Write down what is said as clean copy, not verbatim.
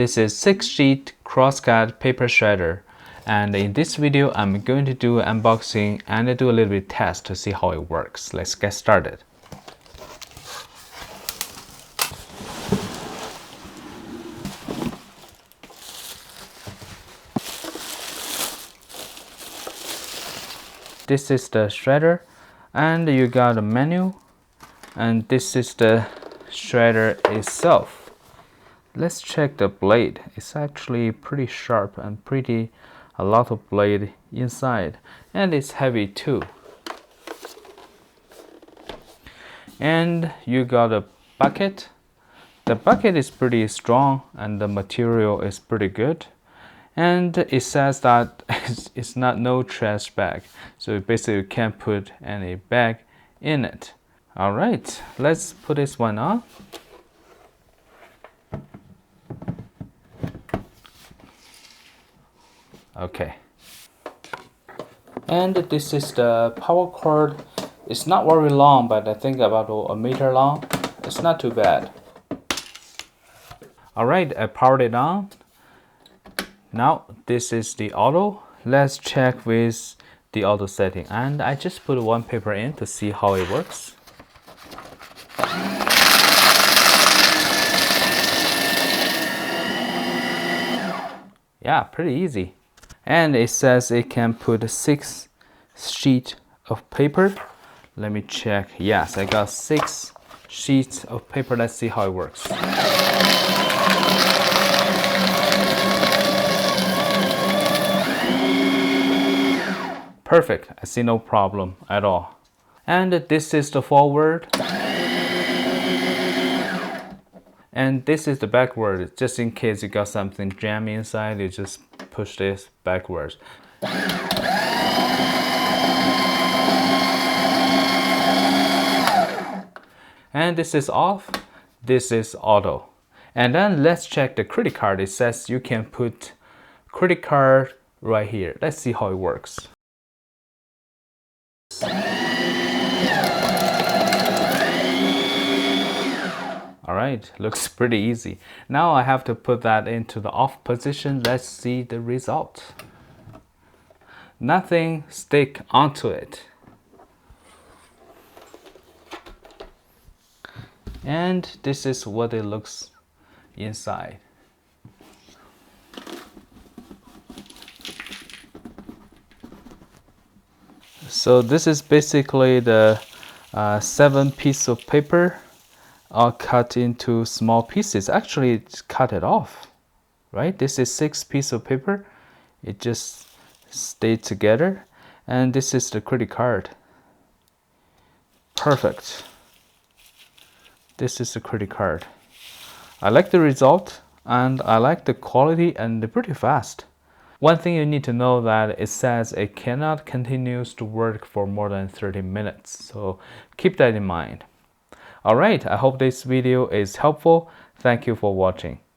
This is 6-sheet crosscut paper shredder, and in this video I'm going to do an unboxing and do a little bit test to see how it works. Let's get started. This is the shredder, and you got a menu, and this is the shredder itself. Let's check the blade. It's actually pretty sharp and a lot of blade inside, and it's heavy too. And you got a bucket. The bucket is pretty strong and the material is pretty good. And it says that it's not no trash bag, so basically you can't put any bag in it. All right, let's put this one on. Okay, and this is the power cord. It's not very long, but I think about a meter long. It's not too bad. All right, I powered it on. Now this is the auto. Let's check with the auto setting, and I just put one paper in to see how it works. Yeah, pretty easy. And it says it can put 6 sheets of paper. Let me check. Yes, I got 6 sheets of paper. Let's see how it works. Perfect. I see no problem at all. And this is the forward. And this is the backward. Just in case you got something jammed inside, you just push this backwards. And this is off. This is auto. And then let's check the credit card. It says you can put credit card right here. Let's see how it works. All right, looks pretty easy. Now I have to put that into the off position. Let's see the result. Nothing stick onto it. And this is what it looks inside. So this is basically the 7 pieces of paper all cut into small pieces. Actually, it's cut it off, right? This is 6 pieces of paper. It just stayed together. And this is the credit card. Perfect. This is the credit card. I like the result, and I like the quality, and they're pretty fast. One thing you need to know that it says it cannot continue to work for more than 30 minutes. So keep that in mind. Alright, I hope this video is helpful. Thank you for watching.